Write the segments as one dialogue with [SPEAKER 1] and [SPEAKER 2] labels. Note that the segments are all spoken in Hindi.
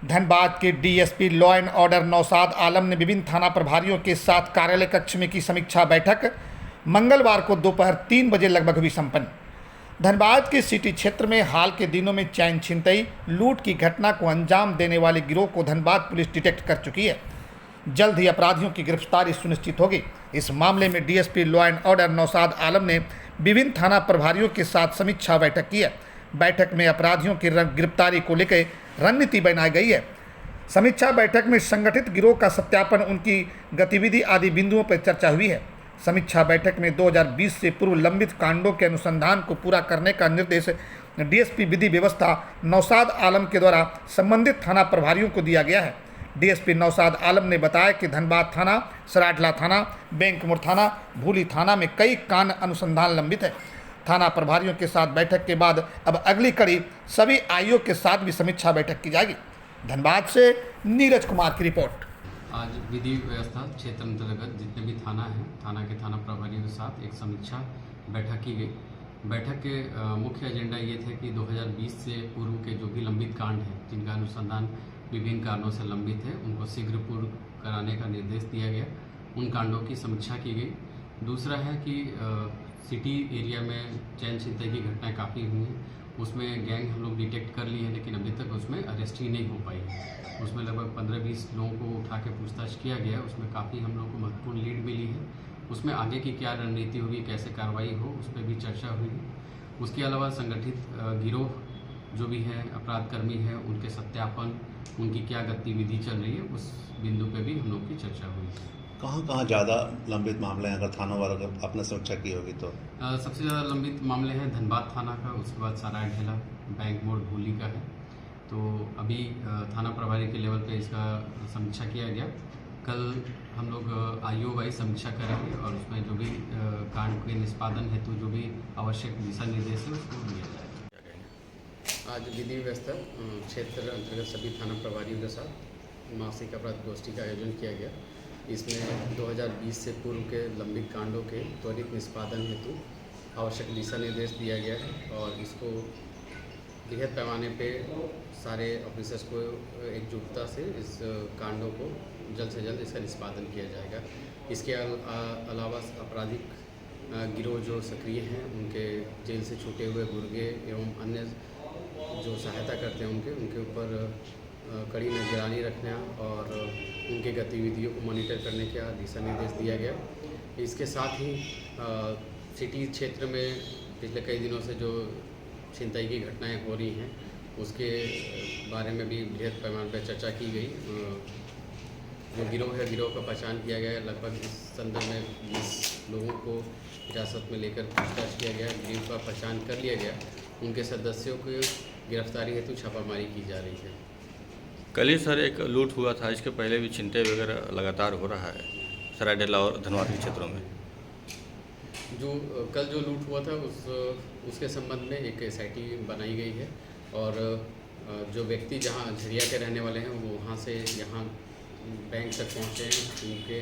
[SPEAKER 1] धनबाद के DSP law and order Naushad Alam ने विभिन्न थाना प्रभारियों के साथ कार्यालय कक्ष में की समीक्षा बैठक मंगलवार को दोपहर 3 बजे लगभग हुई संपन्न। धनबाद के सिटी क्षेत्र में हाल के दिनों में चैन छिनतई लूट की घटना को अंजाम देने वाले गिरोह को धनबाद पुलिस डिटेक्ट कर चुकी है। जल्द ही अपराधियों की गिरफ्तारी सुनिश्चित होगी। इस मामले में DSP law and order Naushad Alam ने विभिन्न थाना प्रभारियों के साथ समीक्षा बैठक की है। बैठक में अपराधियों की गिरफ्तारी को लेकर रणनीति बनाई गई है। समीक्षा बैठक में संगठित गिरोह का सत्यापन, उनकी गतिविधि आदि बिंदुओं पर चर्चा हुई है। समीक्षा बैठक में 2020 से पूर्व लंबित कांडों के अनुसंधान को पूरा करने का निर्देश डीएसपी विधि व्यवस्था नौशाद आलम के द्वारा संबंधित थाना प्रभारियों को दिया गया है। डीएसपी नौशाद आलम ने बताया कि धनबाद थाना, सराडला थाना, बैंक मोड़ थाना, भूली थाना में कई कांड अनुसंधान लंबित है। थाना प्रभारियों के साथ बैठक के बाद अब अगली कड़ी सभी आईओ के साथ भी समीक्षा बैठक की जाएगी। धनबाद से नीरज कुमार की रिपोर्ट।
[SPEAKER 2] आज विधि व्यवस्था क्षेत्र अंतर्गत जितने भी थाना हैं, थाना के थाना प्रभारियों के साथ एक समीक्षा बैठक की गई। बैठक के मुख्य एजेंडा ये थे कि 2020 से पूर्व के जो भी लंबित कांड हैं, जिनका अनुसंधान विभिन्न कारणों से लंबित है, उनको शीघ्र पूर्ण कराने का निर्देश दिया गया। उन कांडों की समीक्षा की गई। दूसरा है कि सिटी एरिया में चैन छिनतई की घटनाएं काफ़ी हुई हैं। उसमें गैंग हम लोग डिटेक्ट कर लिए हैं, लेकिन अभी तक उसमें अरेस्ट ही नहीं हो पाई है। उसमें लगभग 15-20 लोगों को उठा के पूछताछ किया गया। उसमें काफ़ी हम लोग को महत्वपूर्ण लीड मिली है। उसमें आगे की क्या रणनीति होगी, कैसे कार्रवाई हो, उस पर भी चर्चा हुई। उसके अलावा संगठित गिरोह जो भी हैं, अपराधकर्मी हैं, उनके सत्यापन, उनकी क्या गतिविधि चल रही है, उस बिंदु पे भी हम लोग की चर्चा हुई।
[SPEAKER 3] कहाँ ज़्यादा लंबित मामले हैं, अगर थानों वालों को आपने समीक्षा की होगी तो?
[SPEAKER 2] सबसे ज़्यादा लंबित मामले हैं धनबाद थाना का, उसके बाद सरायढेला, बैंक मोड़, भूली का है। तो अभी थाना प्रभारी के लेवल पे इसका समीक्षा किया गया। कल हम लोग आईओ वाइज समीक्षा करेंगे और उसमें जो भी कांड के निष्पादन हेतु जो भी आवश्यक दिशा निर्देश है उसको दिया जाएगा। आज विधि व्यवस्था क्षेत्र अंतर्गत सभी थाना प्रभारियों के साथ मासिक अपराध गोष्ठी का आयोजन किया गया। इसमें 2020 से पूर्व के लंबित कांडों के त्वरित निष्पादन हेतु आवश्यक दिशा निर्देश दिया गया है और इसको बृहद पैमाने पे सारे ऑफिसर्स को एकजुटता से इस कांडों को जल्द से जल्द इसका निष्पादन किया जाएगा। इसके अलावा आपराधिक गिरोह जो सक्रिय हैं, उनके जेल से छूटे हुए गुर्गे एवं अन्य जो सहायता करते हैं उनके ऊपर कड़ी निगरानी रखना और उनके गतिविधियों को मॉनिटर करने का दिशा निर्देश दिया गया। इसके साथ ही सिटी क्षेत्र में पिछले कई दिनों से जो छिनतई की घटनाएं हो रही हैं, उसके बारे में भी बृहद पैमाने पर चर्चा की गई। जो गिरोह है, गिरोह का पहचान किया गया है। लगभग इस संदर्भ में 20 लोगों को हिरासत में लेकर पूछताछ किया गया। गिरोह का पहचान कर लिया गया। उनके सदस्यों को गिरफ्तारी हेतु छापामारी की जा रही है।
[SPEAKER 4] कल ही सर एक लूट हुआ था, इसके पहले भी छिनतई वगैरह लगातार हो रहा है सरायढेला और धनबाद के क्षेत्रों में।
[SPEAKER 2] जो कल जो लूट हुआ था उसके संबंध में एक SIT बनाई गई है और जो व्यक्ति जहां झरिया के रहने वाले हैं वो वहां से यहाँ बैंक तक पहुँचे हैं। उनके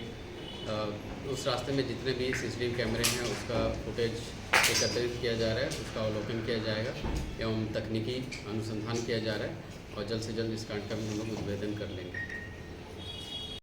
[SPEAKER 2] उस रास्ते में जितने भी CCTV कैमरे हैं उसका फुटेज एकत्रित किया जा रहा है, उसका अवलोकन किया जाएगा एवं तकनीकी अनुसंधान किया जा रहा है और जल्द से जल्द इस कांड का भी हम लोग उद्भेदन कर लेंगे।